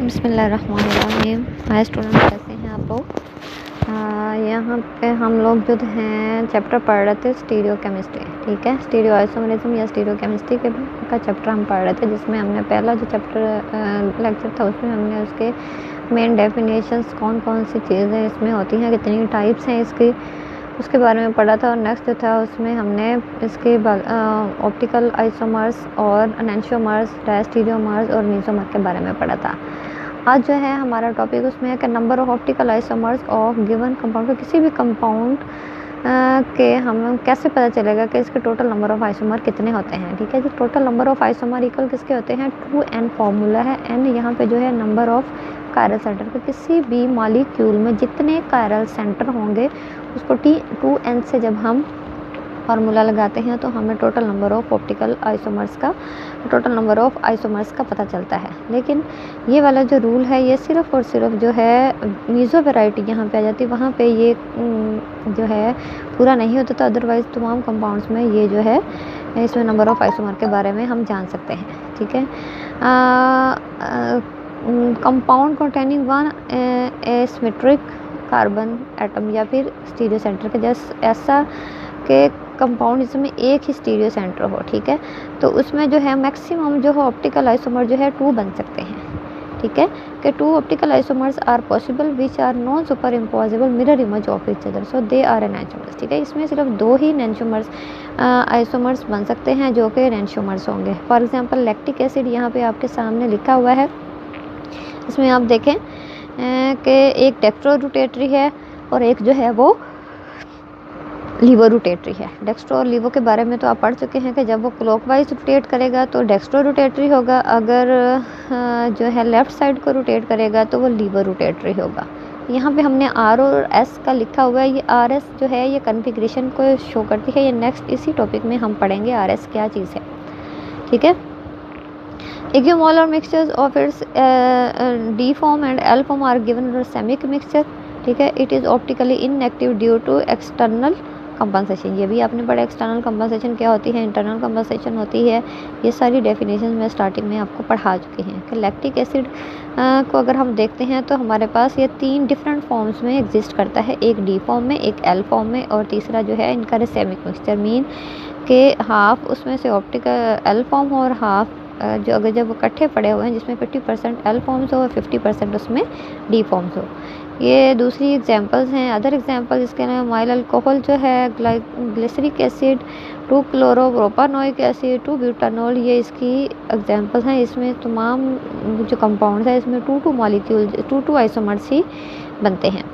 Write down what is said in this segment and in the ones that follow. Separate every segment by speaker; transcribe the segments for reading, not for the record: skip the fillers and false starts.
Speaker 1: बिस्मिल्लाहिर्रहमानिर्रहीम। Hi student, कैसे हैं आप लोग? यहाँ पे हम लोग जो हैं चैप्टर पढ़ रहे थे स्टीरियो केमिस्ट्री। ठीक है, स्टीरियो आइसोमरिज्म या स्टीरियो केमिस्ट्री का चैप्टर हम पढ़ रहे थे, जिसमें हमने पहला जो चैप्टर लेक्चर था उसमें हमने उसके मेन डेफिनेशंस कौन कौन सी चीज़ें इसमें होती हैं, कितनी टाइप्स हैं इसकी, उसके बारे में पढ़ा था। और नेक्स्ट जो था उसमें हमने इसके ऑप्टिकल आइसोमर्स और एनेंशियोमर्स, डायस्टीरियोमर्स और मीसोमर के बारे में पढ़ा था। आज जो है हमारा टॉपिक उसमें है कि number of optical isomers of given compound, किसी भी कंपाउंड के हमें कैसे पता चलेगा कि इसके टोटल नंबर ऑफ आइसोमर कितने होते हैं। ठीक है जी, total number of isomer equal किसके होते हैं? 2n फॉर्मूला है। n यहाँ पे जो है नंबर ऑफ कायरल सेंटर के, किसी भी मॉलिक्यूल में जितने कायरल सेंटर होंगे उसको 2n से जब हम फार्मूला लगाते हैं तो हमें total number of optical isomers का, टोटल नंबर ऑफ आइसोमर्स का पता चलता है। लेकिन ये वाला जो रूल है ये सिर्फ और सिर्फ जो है मीज़ो वैरायटी यहाँ पे आ जाती है, वहाँ पे ये जो है पूरा नहीं होता। तो अदरवाइज़ तमाम कंपाउंड्स में ये जो है इसमें नंबर ऑफ आइसोमर के बारे में हम जान सकते हैं। ठीक है, compound containing one asymmetric carbon atom या फिर स्टीरियो सेंटर के, जैसे ऐसा के कंपाउंड जिसमें एक ही स्टीरियो सेंटर हो। ठीक है, तो उसमें जो है मैक्सिमम जो है ऑप्टिकल आइसोमर जो है 2 बन सकते हैं। ठीक है, कि 2 optical isomers are possible which are non super impossible mirror image of each other, so they are enantiomers. ठीक है, इसमें सिर्फ 2 ही एनेंशियोमर्स आइसोमर्स बन सकते हैं जो कि एनेंशियोमर्स होंगे। फॉर एग्जांपल लैक्टिक एसिड यहाँ पे आपके सामने लिखा हुआ है, इसमें आप देखें कि एक डेक्स्ट्रो रोटेटरी है और एक जो है वो लीवो रोटेटरी है। डेक्स्ट्रो और लीवो के बारे में तो आप पढ़ चुके हैं कि जब वो क्लॉकवाइज रोटेट करेगा तो डेक्स्ट्रो रोटेटरी होगा, अगर जो है लेफ़्ट साइड को रोटेट करेगा तो वो लीवो रोटेटरी होगा। यहाँ पे हमने आर और एस का लिखा हुआ है, ये आर एस जो है ये कन्फिग्रेशन को शो करती है। ये नेक्स्ट इसी टॉपिक में हम पढ़ेंगे आर एस क्या चीज़ है। ठीक है, equimolar mixtures of its D form and L form are given racemic mixture. ठीक है, it is optically inactive due to external compensation. ये भी आपने पढ़ा, एक्सटर्नल कंपनसेशन क्या होती है, इंटरनल कंपनसेशन होती है। ये सारी डेफिनेशन मैं स्टार्टिंग में आपको पढ़ा चुकी हैं कि लैक्टिक एसिड को अगर हम देखते हैं तो हमारे पास ये 3 डिफरेंट फॉर्म्स में एग्जिस्ट करता है, एक डी फॉर्म में, एक एल फॉर्म में और तीसरा जो है इनका सेमिक मिक्सचर, मीन के हाफ उसमें से ऑप्टिकल एल फॉर्म हो और हाफ जो अगर जब वो इकट्ठे पड़े हुए हैं जिसमें 50% एल फॉर्म्स हो और 50% उसमें डी फॉर्म्स हो। ये दूसरी एग्जांपल्स हैं। अदर एग्जांपल इसके अलावा माइल अल्कोहल जो है, ग्लिसरिक एसिड, 2 क्लोरोप्रोपानोइक एसिड, 2 ब्यूटानॉल, ये इसकी एग्जांपल्स हैं। इसमें तमाम जो कंपाउंड्स है इसमें 2 मॉलिक्यूल 2 आइसोमर्स ही बनते हैं।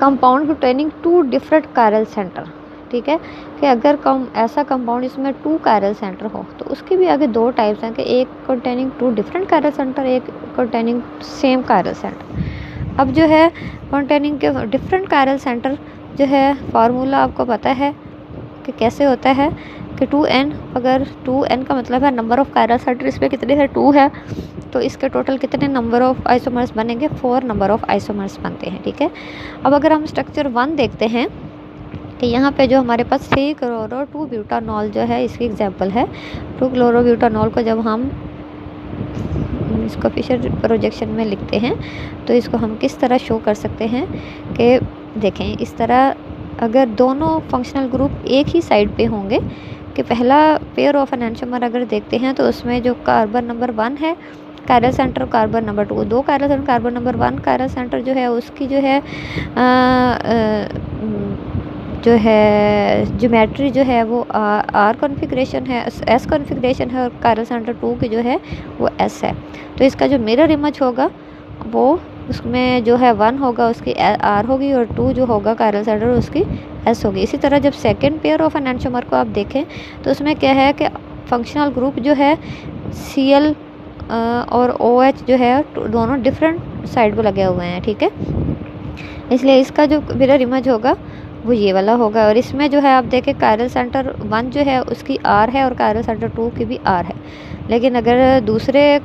Speaker 1: Compound containing 2 different chiral centre. ठीक है, कि अगर ऐसा कंपाउंड इसमें 2 कायरल सेंटर हो तो उसके भी आगे 2 टाइप्स हैं कि एक कंटेनिंग 2 डिफरेंट कायरल सेंटर, एक कंटेनिंग सेम कायरल सेंटर। अब जो है कंटेनिंग के डिफरेंट कायरल सेंटर जो है फार्मूला आपको पता है कि कैसे होता है कि 2n, अगर 2n का मतलब है नंबर ऑफ कायरल सेंटर, इसमें कितने है 2 है, तो इसके टोटल कितने नंबर ऑफ आइसोमर्स बनेंगे? 4 नंबर ऑफ आइसोमर्स बनते हैं। ठीक है, अब अगर हम स्ट्रक्चर 1 देखते हैं कि यहाँ पे जो हमारे पास 3 क्लोरो 2 ब्यूटानॉल जो है इसकी एग्जांपल है। 2 क्लोरो ब्यूटानॉल को जब हम इसको फिशर प्रोजेक्शन में लिखते हैं तो इसको हम किस तरह शो कर सकते हैं कि देखें इस तरह, अगर दोनों फंक्शनल ग्रुप एक ही साइड पे होंगे कि पहला पेयर ऑफ एनेंशियोमर अगर देखते हैं तो उसमें जो कार्बन नंबर 1 है chiral centre, carbon number 2 chiral centre, carbon number 1 chiral centre जो है उसकी जो है ज्योमेट्री जो है वो आर कॉन्फ़िगरेशन है, एस कॉन्फ़िगरेशन है, और कायरल सेंटर 2 की जो है वो एस है। तो इसका जो मिरर इमेज होगा वो उसमें जो है 1 होगा उसकी आर होगी और 2 जो होगा कायरल सेंटर उसकी एस होगी। इसी तरह जब सेकेंड पेयर ऑफ एनेंशियोमर को आप देखें तो उसमें क्या है कि फंक्शनल ग्रुप जो है Cl और OH जो है दोनों डिफरेंट साइड को लगे हुए हैं। ठीक है, इसलिए इसका जो मिरर इमेज होगा वो ये वाला होगा। और इसमें जो है आप देखें कायरल सेंटर 1 जो है उसकी आर है और कायरल सेंटर 2 की भी आर है। लेकिन अगर दूसरे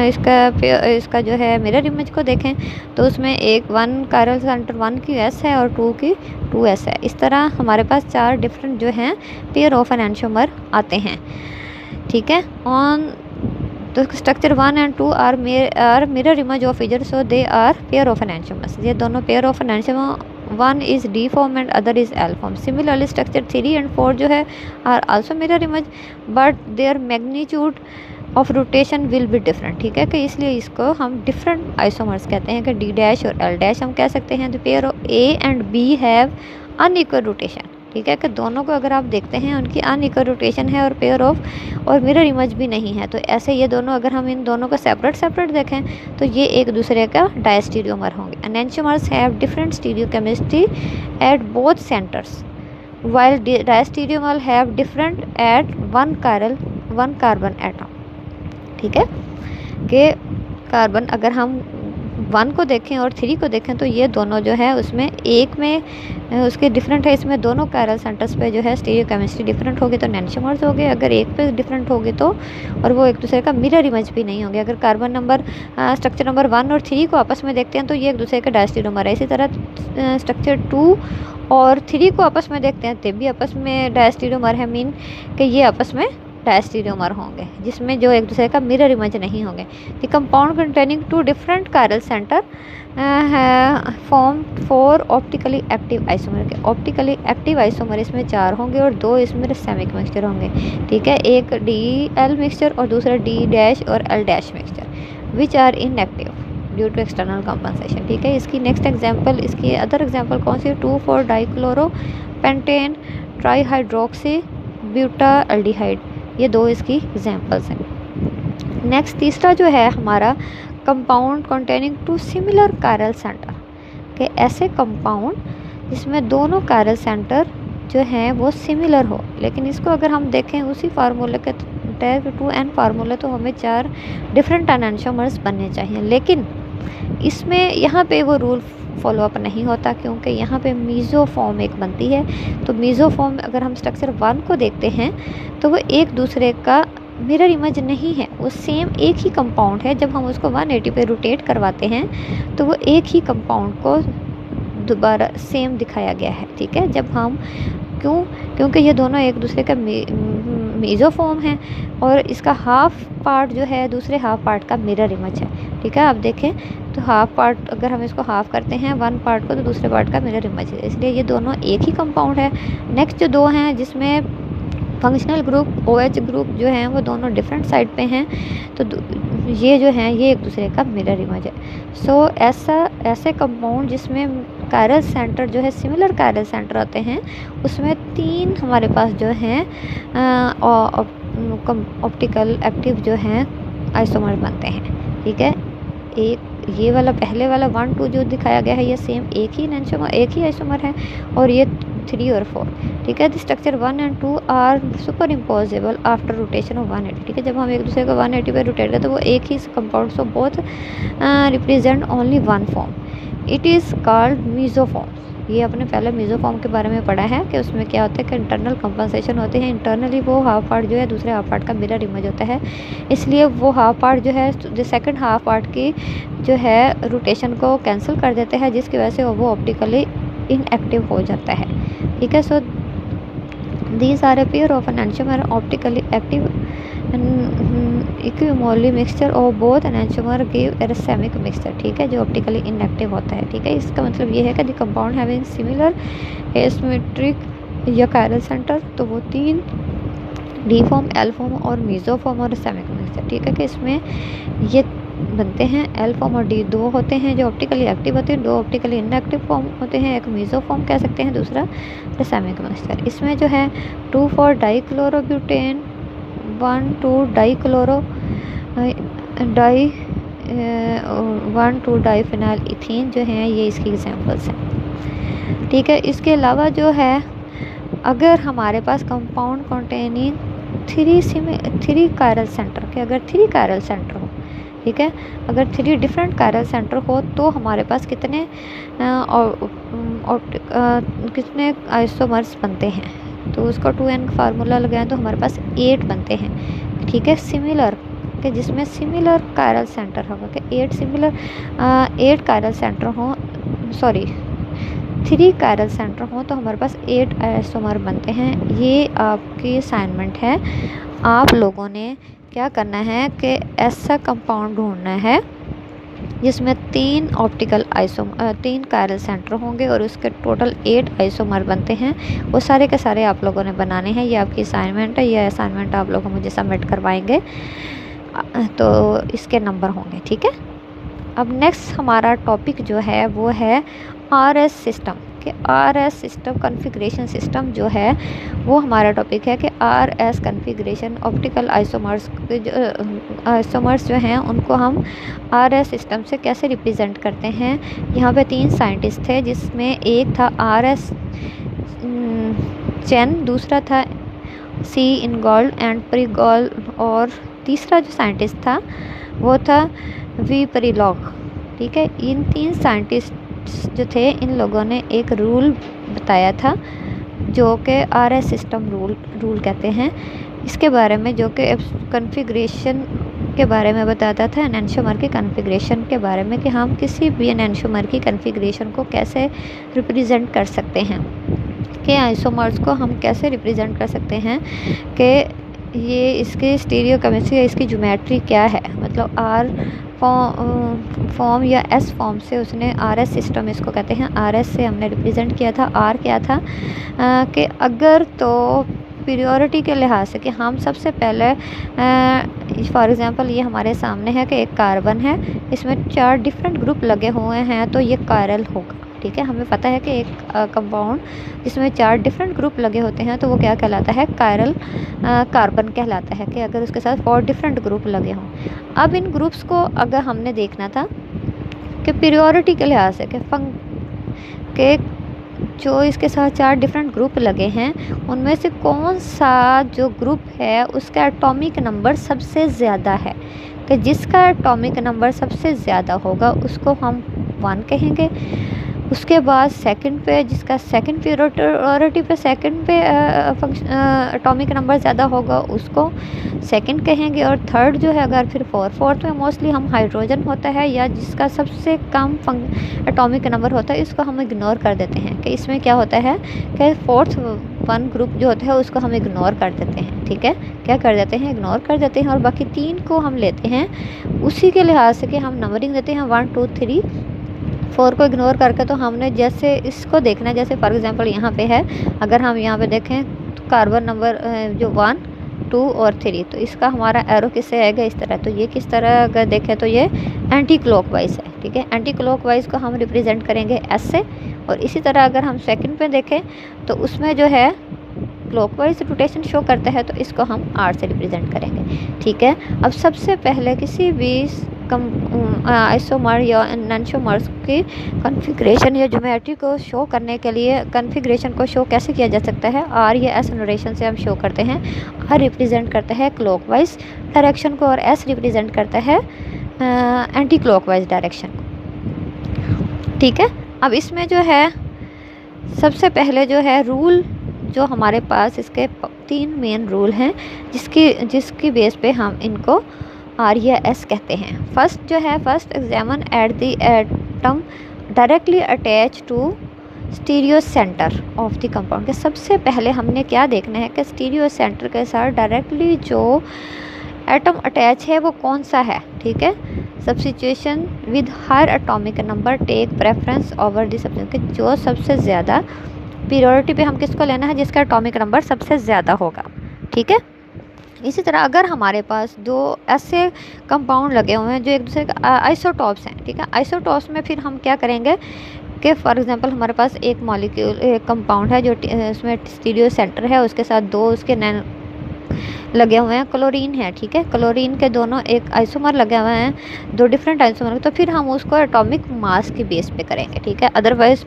Speaker 1: इसका जो है मिरर इमेज को देखें तो उसमें एक 1 कायरल सेंटर 1 की एस है और 2 की 2s है। इस तरह हमारे पास 4 डिफरेंट जो हैं पेयर ऑफ एनेंशियोमर आते हैं। ठीक है, ऑन तो structure 1 and 2 are mirror image of each other, so they are pair of enantiomers. ये दोनों pair of enantiomer, one is D form and other is L form. Similarly structure 3 and 4 जो है are also mirror image, but their magnitude of rotation will be different. ठीक है, कि इसलिए इसको हम डिफरेंट आइसोमर्स कहते हैं, कि डी डैश और एल डैश हम कह सकते हैं। The pair of A and B have unequal rotation. ठीक है, कि दोनों को अगर आप देखते हैं उनकी अनइक्वल रोटेशन है और पेयर ऑफ और मिरर इमेज भी नहीं है। तो ऐसे ये दोनों, अगर हम इन दोनों को सेपरेट देखें तो ये एक दूसरे का डायस्टीरियोमर होंगे। Enantiomers have different stereochemistry at both centres, while diastereomer have different at one carbon atom. ठीक है, कि कार्बन अगर हम 1 को देखें और 3 को देखें तो ये दोनों जो है उसमें एक में उसके डिफरेंट है, इसमें दोनों कायरल सेंटर्स पे जो है स्टीरियोकेमिस्ट्री डिफरेंट होगी तो एनेंटियोमर्स हो गए। अगर एक पे डिफरेंट होगी तो, और वो एक दूसरे का मिरर इमेज भी नहीं होंगे। अगर कार्बन नंबर स्ट्रक्चर नंबर 1 और 3 को आपस में देखते हैं तो ये एक दूसरे का डायस्टीरियोमर है। इसी तरह स्ट्रक्चर 2 और 3 को आपस में देखते हैं तब भी आपस में डायस्टीरियोमर है, मीन कि ये आपस में डायस्टीरियोमर होंगे जिसमें जो एक दूसरे का मिरर इमेज नहीं होंगे। The compound containing 2 different chiral centre form 4 optically active isomer के। ऑप्टिकली एक्टिव आइसोमर इसमें 4 होंगे और 2 इसमें रैमिक मिक्सचर होंगे। ठीक है, एक डी एल मिक्सचर और दूसरा डी डैश और L dash mixture which are inactive due to external compensation. ठीक है, इसकी नेक्स्ट एग्जांपल, इसकी अदर एग्जांपल कौन सी है? 2,4 डाइक्लोरो पेंटेन ट्राईहाइड्रोक्सी ब्यूटाल्डिहाइड, ये 2 इसकी एग्जांपल्स हैं। नेक्स्ट तीसरा जो है हमारा compound containing 2 similar chiral centre, के ऐसे कंपाउंड जिसमें दोनों कायरल सेंटर जो हैं वो सिमिलर हो। लेकिन इसको अगर हम देखें उसी फार्मूले के तहत 2n फार्मूले, तो हमें 4 डिफरेंट एनेंटियोमर्स बनने चाहिए। लेकिन इसमें यहाँ पे वो रूल फॉलोअप नहीं होता, क्योंकि यहाँ पे मीज़ोफॉर्म एक बनती है। तो मीज़ोफॉर्म अगर हम स्ट्रक्चर 1 को देखते हैं तो वो एक दूसरे का मिरर इमेज नहीं है, वो सेम एक ही कंपाउंड है। जब हम उसको 180 पे रोटेट करवाते हैं तो वो एक ही कंपाउंड को दोबारा सेम दिखाया गया है। ठीक है, जब हम क्योंकि ये दोनों एक दूसरे का मीज़ोफॉर्म है और इसका हाफ पार्ट जो है दूसरे हाफ पार्ट का मिरर इमेज है। ठीक है, आप देखें तो हाफ पार्ट अगर हम इसको हाफ करते हैं 1 पार्ट को तो दूसरे पार्ट का मिरर इमेज है, इसलिए ये दोनों एक ही कंपाउंड है। नेक्स्ट जो 2 हैं जिसमें फंक्शनल ग्रुप OH ग्रुप जो हैं वो दोनों डिफरेंट साइड पे हैं, तो ये जो हैं ये एक दूसरे का मिरर इमेज है। सो ऐसे कंपाउंड जिसमें कायरल सेंटर जो है सिमिलर कायरल सेंटर होते हैं उसमें 3 हमारे पास जो हैं ऑप्टिकल एक्टिव जो हैं आइसोमर बनते हैं। ठीक है, एक ये वाला पहले वाला 1, 2 जो दिखाया गया है ये सेम एक ही आइसोमर है, और ये 3 और 4। ठीक है, the structure 1 and 2 are super imposable after rotation of 180। ठीक है, जब हम एक दूसरे को 180 पे रोटेट करते तो वो एक ही compound so both represent only 1 form. It is called mesoform. ये अपने पहले मीज़ोफॉर्म के बारे में पढ़ा है कि उसमें क्या होता है कि इंटरनल कंपनसेशन होते हैं। इंटरनली वो हाफ पार्ट जो है दूसरे हाफ पार्ट का मिरर इमेज होता है, इसलिए वो हाफ पार्ट जो है जो सेकंड हाफ पार्ट की जो है रोटेशन को कैंसिल कर देते हैं, जिसकी वजह से वो ऑप्टिकली इनएक्टिव हो जाता है। ठीक है, so these are a pair of enantiomer optically active equimolar mixture of both enantiomer give a racemic mixture. ठीक है, जो ऑप्टिकली इनएक्टिव होता है। ठीक है, इसका मतलब ये है कि the compound having similar asymmetric या कायरल सेंटर, तो वो 3 डी फॉर्म, एल फॉर्म और मीज़ोफॉर्म और रैमिक मिक्सचर। ठीक है, कि इसमें ये बनते हैं एल फॉर्म और डी 2 होते हैं जो ऑप्टिकली एक्टिव होते हैं, 2 ऑप्टिकली इनएक्टिव फॉर्म होते हैं, एक मीज़ोफॉर्म कह सकते हैं, दूसरा रैमिक मिक्सचर। इसमें जो है 2,4 डाइक्लोरोब्यूटेन 1,2 डाइक्लोरो 1,2 डाइफिनाइल इथीन जो हैं ये इसकी एग्जांपल्स हैं। ठीक है, इसके अलावा जो है अगर हमारे पास कंपाउंड कंटेनिंग 3 कायरल सेंटर के, अगर 3 कायरल सेंटर हो, ठीक है, अगर 3 डिफरेंट कायरल सेंटर हो तो हमारे पास कितने आइसोमर्स बनते हैं? तो उसका 2n फार्मूला लगाएं तो हमारे पास 8 बनते हैं। ठीक है, सिमिलर के जिसमें सिमिलर कायरल सेंटर होगा कि 8 कायरल सेंटर हो, सॉरी 3 कायरल सेंटर हो तो हमारे पास 8 आइसोमर बनते हैं। ये आपकी असाइनमेंट है, आप लोगों ने क्या करना है कि ऐसा कंपाउंड ढूंढना है जिसमें 3 कायरल सेंटर होंगे और उसके टोटल 8 आइसोमर बनते हैं। वो सारे के सारे आप लोगों ने बनाने हैं। ये आपकी असाइनमेंट है। ये असाइनमेंट आप लोग मुझे सबमिट करवाएंगे तो इसके नंबर होंगे, ठीक है। अब नेक्स्ट हमारा टॉपिक जो है वो है RS सिस्टम कि RS सिस्टम कॉन्फ़िगरेशन सिस्टम जो है वो हमारा टॉपिक है कि RS कॉन्फ़िगरेशन ऑप्टिकल आइसोमर्स जो हैं उनको हम RS सिस्टम से कैसे रिप्रेजेंट करते हैं। यहाँ पे 3 साइंटिस्ट थे जिसमें एक था RS चेन, दूसरा था C इनगोल्ड एंड प्रीगोल्ड और तीसरा जो साइंटिस्ट था वो था V परिलॉग, ठीक है। इन 3 साइंटिस्ट जो थे इन लोगों ने एक रूल बताया था जो कि RS सिस्टम रूल कहते हैं। इसके बारे में जो कि कॉन्फ़िगरेशन के बारे में बताता था, एनेंटियोमर के कॉन्फ़िगरेशन के बारे में कि हम किसी भी एनेंटियोमर की कॉन्फ़िगरेशन को कैसे रिप्रेजेंट कर सकते हैं, कि आइसोमर्स को हम कैसे रिप्रेजेंट कर सकते हैं, कि ये इसकी स्टीरियो केमिस्ट्री या इसकी ज्योमेट्री क्या है। मतलब R फॉर्म या S फॉर्म से उसने RS सिस्टम इसको कहते हैं। RS से हमने रिप्रेजेंट किया था। R क्या था कि अगर तो पीरियोडिटी के लिहाज से कि हम सबसे पहले फॉर एग्ज़ाम्पल ये हमारे सामने है कि एक कार्बन है, इसमें 4 डिफरेंट ग्रुप लगे हुए हैं तो ये कायरल होगा, ठीक है। हमें पता है कि एक कंपाउंड जिसमें 4 डिफरेंट ग्रुप लगे होते हैं तो वो क्या कहलाता है, कायरल कार्बन कहलाता है, कि अगर उसके साथ 4 डिफरेंट ग्रुप लगे हों। अब इन ग्रुप्स को अगर हमने देखना था कि पीरियोडिटी के लिहाज से कि जो इसके साथ 4 डिफरेंट ग्रुप लगे हैं उनमें से कौन सा जो ग्रुप है उसका एटॉमिक नंबर सबसे ज़्यादा है, कि जिसका एटॉमिक नंबर सबसे ज़्यादा होगा उसको हम 1 कहेंगे। उसके बाद सेकंड पे जिसका सेकंड पीरियोडिटी पे सेकंड पे एटॉमिक नंबर ज़्यादा होगा उसको सेकंड कहेंगे। और थर्ड जो है अगर फिर फोर्थ में मोस्टली हम हाइड्रोजन होता है या जिसका सबसे कम एटॉमिक नंबर होता है इसको हम इग्नोर कर देते हैं, कि इसमें क्या होता है कि फोर्थ 1 ग्रुप जो होता है उसको हम इग्नोर कर देते हैं, ठीक है। क्या कर देते हैं, इग्नोर कर देते हैं और बाकी 3 को हम लेते हैं उसी के लिहाज से कि हम नंबरिंग देते हैं 1 2 3 4 को इग्नोर करके। तो हमने जैसे इसको देखना है, जैसे फॉर एग्जांपल यहाँ पे है, अगर हम यहाँ पे देखें तो कार्बन नंबर जो 1 2 और 3, तो इसका हमारा एरो किससे आएगा, इस तरह। तो ये किस तरह अगर देखें तो ये एंटी क्लॉकवाइज है, ठीक है। एंटी क्लॉकवाइज को हम रिप्रेजेंट करेंगे S से। और इसी तरह अगर हम सेकंड पे देखें तो उसमें जो है क्लॉकवाइज रोटेशन शो करता है तो इसको हम R से रिप्रेजेंट करेंगे, ठीक है। अब सबसे पहले किसी भी आइसोमर या एनेंटियोमर्स की कॉन्फ़िगरेशन या ज्योमेट्री को शो करने के लिए कॉन्फ़िगरेशन को शो कैसे किया जा सकता है, R या S नोटेशन से हम शो करते हैं। R रिप्रेजेंट करता है क्लॉकवाइज डायरेक्शन को और S रिप्रेजेंट करता है एंटी क्लॉकवाइज डायरेक्शन को, ठीक है। अब इसमें जो है सबसे पहले जो है रूल जो हमारे पास इसके 3 मेन रूल हैं जिसकी बेस पे हम इनको R या S कहते हैं। फर्स्ट जो है, first examine at the atom directly attach to stereo centre of the compound, के सबसे पहले हमने क्या देखना है कि स्टीरियो सेंटर के साथ डायरेक्टली जो एटम अटैच है वो कौन सा है, ठीक है। Substitution with higher atomic number take preference over the substitution, कि जो सबसे ज़्यादा पीरियोडिटी पे हम किसको लेना है, जिसका एटॉमिक नंबर सबसे ज़्यादा होगा, ठीक है। इसी तरह अगर हमारे पास 2 ऐसे कंपाउंड लगे हुए हैं जो एक दूसरे का आइसोटॉप्स हैं, ठीक है। आइसोटॉप्स में फिर हम क्या करेंगे कि फॉर एग्जांपल हमारे पास एक मॉलिक्यूल एक कंपाउंड है जो उसमें स्टीरियो सेंटर है, उसके साथ 2 उसके नैन लगे हुए हैं, क्लोरीन है, ठीक है। क्लोरीन के दोनों एक आइसोमर लगे हुए हैं, 2 डिफरेंट आइसोमर, तो फिर हम उसको एटॉमिक मास के बेस पे करेंगे, ठीक है। अदरवाइज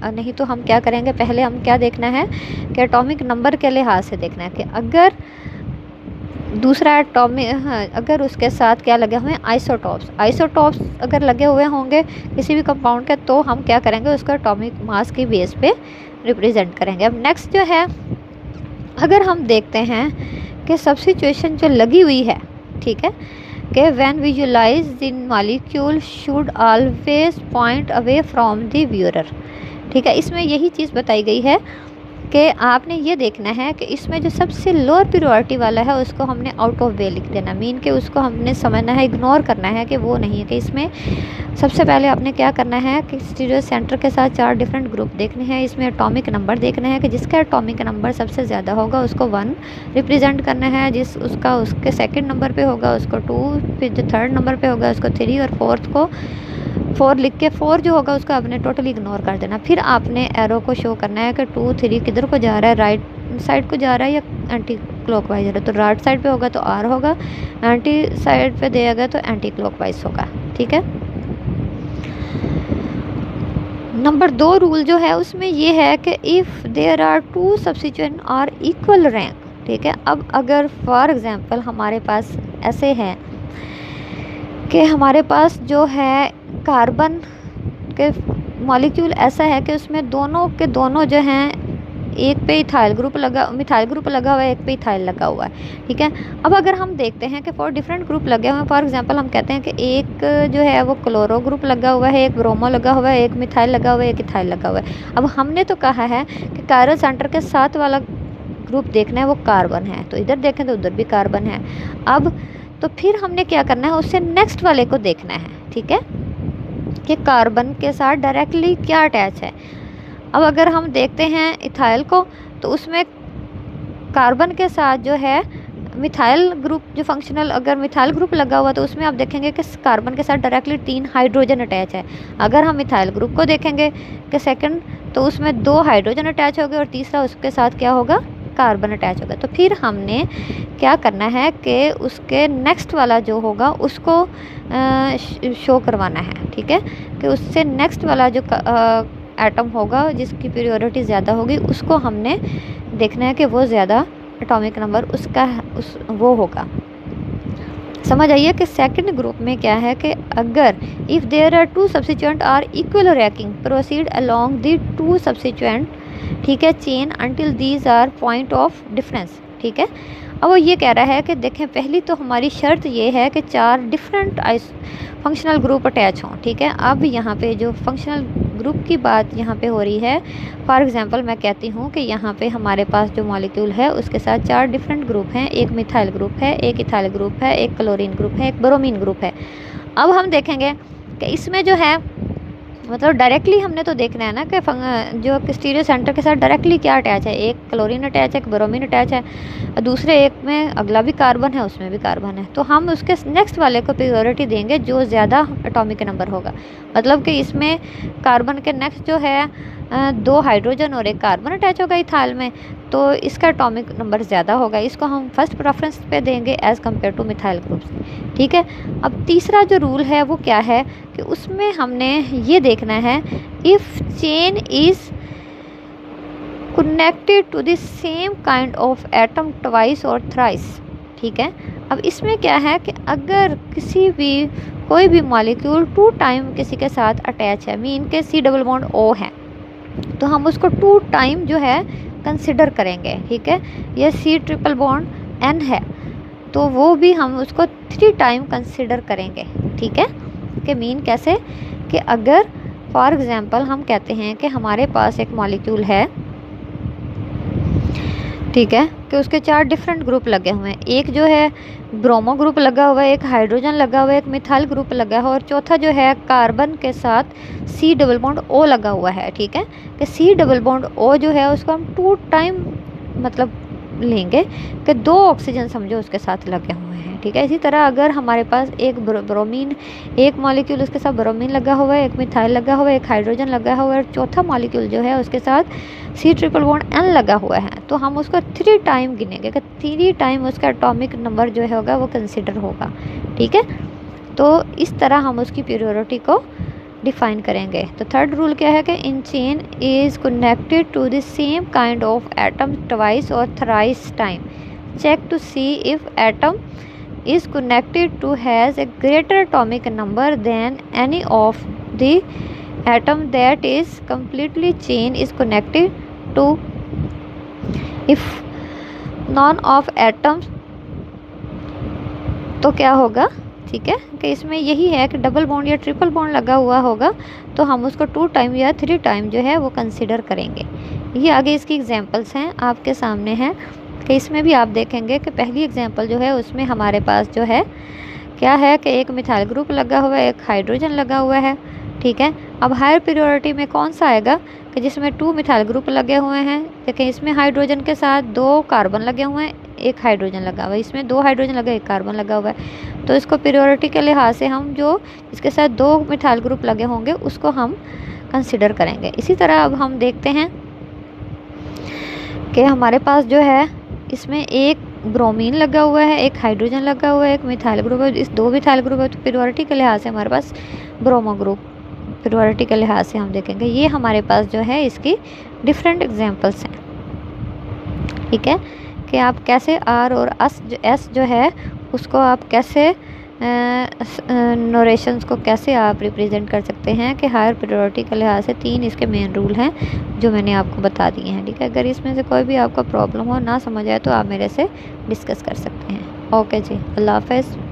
Speaker 1: नहीं तो हम क्या करेंगे, पहले हम क्या देखना है कि एटॉमिक नंबर के लिहाज से देखना है कि अगर दूसरा एटॉमिक अगर उसके साथ क्या लगे हुए हैं, आइसोटॉप्स अगर लगे हुए होंगे किसी भी कंपाउंड के तो हम क्या करेंगे, उसको एटॉमिक मास की बेस पे रिप्रेजेंट करेंगे। अब नेक्स्ट जो है, अगर हम देखते हैं कि सब्स्टिट्यूशन जो लगी हुई है, ठीक है, कि when visualise the molecule should always point away from the viewer, ठीक है। इसमें यही चीज़ बताई गई है कि आपने ये देखना है कि इसमें जो सबसे लोअर प्रायोरिटी वाला है उसको हमने आउट ऑफ वे लिख देना, मीन कि उसको हमने समझना है, इग्नोर करना है कि वो नहीं है। कि इसमें सबसे पहले आपने क्या करना है कि स्टीरियो सेंटर के साथ 4 डिफरेंट ग्रुप देखने हैं। इसमें एटॉमिक नंबर देखना है कि जिसका एटॉमिक नंबर सबसे ज़्यादा होगा उसको 1 रिप्रेजेंट करना है, जिस उसका उसके सेकंड नंबर पे होगा उसको 2, फिर जो थर्ड नंबर पे होगा उसको 3 और फोर्थ को 4 लिख के 4 जो होगा उसको आपने टोटली इग्नोर कर देना। फिर आपने एरो को शो करना है कि 2, 3 किधर को जा रहा है, राइट साइड को जा रहा है या एंटी क्लॉकवाइज जा रहा है। तो राइट साइड पे होगा तो आर होगा, एंटी साइड पे देगा तो एंटी क्लॉकवाइज होगा। ठीक है। नंबर 2 रूल जो है उसमें ये है कि if there are 2 substituent are equal rank. ठीक है। अब अगर फॉर एग्जांपल हमारे पास ऐसे है कि हमारे पास जो है कार्बन के मॉलिक्यूल ऐसा है कि उसमें दोनों के दोनों जो हैं, एक पे मिथाइल ग्रुप लगा हुआ है, एक पे इथाइल लगा हुआ है। ठीक है। अब अगर हम देखते हैं कि 4 डिफरेंट ग्रुप लगे हुए हैं, फॉर एग्जांपल हम कहते हैं कि एक जो है वो क्लोरो ग्रुप लगा हुआ है, एक ब्रोमो लगा हुआ है, एक मिथाइल लगा हुआ है, एक इथाइल लगा हुआ है। अब हमने तो कहा है कि कायरल सेंटर के साथ वाला ग्रुप देखना है वो कार्बन है, तो इधर देखें तो उधर भी कार्बन है। अब तो फिर हमने क्या करना है, उससे नेक्स्ट वाले को देखना है। ठीक है, कि कार्बन के साथ डायरेक्टली क्या अटैच है। अब अगर हम देखते हैं इथाइल को, तो उसमें कार्बन के साथ जो है मिथाइल ग्रुप जो फंक्शनल, अगर मिथाइल ग्रुप लगा हुआ तो उसमें आप देखेंगे कि कार्बन के साथ डायरेक्टली 3 हाइड्रोजन अटैच है। अगर हम मिथाइल ग्रुप को देखेंगे कि सेकंड, तो उसमें 2 हाइड्रोजन अटैच हो गए और तीसरा उसके साथ क्या होगा, कार्बन अटैच होगा। तो फिर हमने क्या करना है कि उसके नेक्स्ट वाला जो होगा उसको शो करवाना है। ठीक है, कि उससे नेक्स्ट वाला जो एटम होगा जिसकी प्रायोरिटी ज़्यादा होगी उसको हमने देखना है कि वो ज़्यादा एटॉमिक नंबर उसका वो होगा। समझ आइए कि सेकंड ग्रुप में क्या है कि अगर if there are 2 substituent are equal ranking proceed along the 2 substituent, ठीक है, chain until these are point of difference. ठीक है। अब वो ये कह रहा है कि देखें, पहली तो हमारी शर्त ये है कि 4 डिफरेंट फंक्शनल ग्रुप अटैच हों। ठीक है। अब यहाँ पे जो फंक्शनल ग्रुप की बात यहाँ पे हो रही है, फॉर एग्जांपल मैं कहती हूँ कि यहाँ पे हमारे पास जो मॉलिक्यूल है उसके साथ 4 डिफरेंट ग्रुप हैं। एक मिथाइल ग्रुप है, एक इथाइल ग्रुप है, एक क्लोरीन ग्रुप है, एक ब्रोमीन ग्रुप है। अब हम देखेंगे कि इसमें जो है मतलब डायरेक्टली हमने तो देखना है ना कि जो स्टीरियो सेंटर के साथ डायरेक्टली क्या अटैच है। एक क्लोरीन अटैच है, एक ब्रोमीन अटैच है, दूसरे एक में अगला भी कार्बन है, उसमें भी कार्बन है। तो हम उसके नेक्स्ट वाले को प्रायोरिटी देंगे जो ज़्यादा एटॉमिक नंबर होगा। मतलब कि इसमें कार्बन के नेक्स्ट जो है 2 हाइड्रोजन और एक कार्बन अटैच होगा इथाइल में, तो इसका एटॉमिक नंबर ज़्यादा होगा। इसको हम फर्स्ट प्रेफरेंस पे देंगे as compare two methyl group से। ठीक है। अब तीसरा जो रूल है वो क्या है कि उसमें हमने ये देखना है, if chain is connected to the same kind of atom twice और थ्राइस। ठीक है। अब इसमें क्या है कि अगर कोई भी मॉलिक्यूल 2 टाइम किसी के साथ अटैच है, मीन के C डबल बॉन्ड O है, तो हम उसको 2 टाइम जो है कंसिडर करेंगे। ठीक है। ये C ट्रिपल बॉन्ड N है तो वो भी हम उसको 3 टाइम कंसिडर करेंगे। ठीक है। कि मीन कैसे, कि अगर फॉर एग्जांपल हम कहते हैं कि हमारे पास एक मॉलिक्यूल है, ठीक है, कि उसके 4 डिफरेंट ग्रुप लगे हुए हैं। एक जो है ब्रोमो ग्रुप लगा हुआ है, एक हाइड्रोजन लगा हुआ है, एक मिथाइल ग्रुप लगा हुआ है और चौथा जो है कार्बन के साथ C डबल बॉन्ड O लगा हुआ है। ठीक है। कि C डबल बॉन्ड O जो है उसको हम 2 टाइम मतलब लेंगे कि 2 ऑक्सीजन समझो उसके साथ लगे हुए हैं। ठीक है। इसी तरह अगर हमारे पास एक ब्रोमीन, एक मॉलिक्यूल उसके साथ ब्रोमीन लगा हुआ है, एक मिथाइल लगा हुआ है, एक हाइड्रोजन लगा हुआ है और चौथा मॉलिक्यूल जो है उसके साथ C ट्रिपल बॉन्ड N लगा हुआ है, तो हम उसको 3 टाइम गिनेंगे कि 3 टाइम उसका एटॉमिक नंबर जो होगा वो कंसिडर होगा। ठीक है। तो इस तरह हम उसकी प्रायोरिटी को डिफाइन करेंगे। तो थर्ड रूल क्या है कि in chain is connected to the same kind of atom twice और thrice time, check to see if atom is connected to has a greater atomic number than any of the atom that is completely chain is connected to. If none of atoms, तो क्या होगा, ठीक है, कि इसमें यही है कि डबल बॉन्ड या ट्रिपल बॉन्ड लगा हुआ होगा तो हम उसको 2 टाइम या 3 टाइम जो है वो कंसिडर करेंगे। ये आगे इसकी एग्जांपल्स हैं आपके सामने हैं कि इसमें भी आप देखेंगे कि पहली एग्जांपल जो है उसमें हमारे पास जो है क्या है कि एक मिथाइल ग्रुप लगा हुआ है, एक हाइड्रोजन लगा हुआ है, ठीक है। अब हायर प्रायोरिटी में कौन सा आएगा कि जिसमें 2 मिथाइल ग्रुप लगे हुए हैं, देखिए इसमें हाइड्रोजन के साथ 2 कार्बन लगे हुए हैं, एक हाइड्रोजन लगा हुआ है, इसमें 2 हाइड्रोजन लगा, एक कार्बन लगा हुआ है। तो इसको प्रायोरिटी के लिहाज से हम जो इसके साथ 2 मिथाइल ग्रुप लगे होंगे उसको हम कंसिडर करेंगे। इसी तरह अब हम देखते हैं कि हमारे पास जो है इसमें एक ब्रोमीन लगा हुआ है, एक हाइड्रोजन लगा हुआ है, एक मिथाइल ग्रुप है, इस 2 मिथाइल ग्रुप है, तो प्रायोरिटी के लिहाज से हमारे पास ब्रोमो ग्रुप प्रायोरिटी के लिहाज से हम देखेंगे। ये हमारे पास जो है इसकी डिफरेंट एग्जांपल्स हैं, ठीक है, कि आप कैसे आर और एस जो है उसको आप कैसे नोरेशंस को कैसे आप रिप्रेजेंट कर सकते हैं कि हायर प्रायोरिटी के लिहाज से 3 इसके मेन रूल हैं जो मैंने आपको बता दिए हैं, ठीक है। अगर इसमें से कोई भी आपका प्रॉब्लम हो ना समझ आए तो आप मेरे से डिस्कस कर सकते हैं। ओके जी, अल्लाह हाफ़िज़।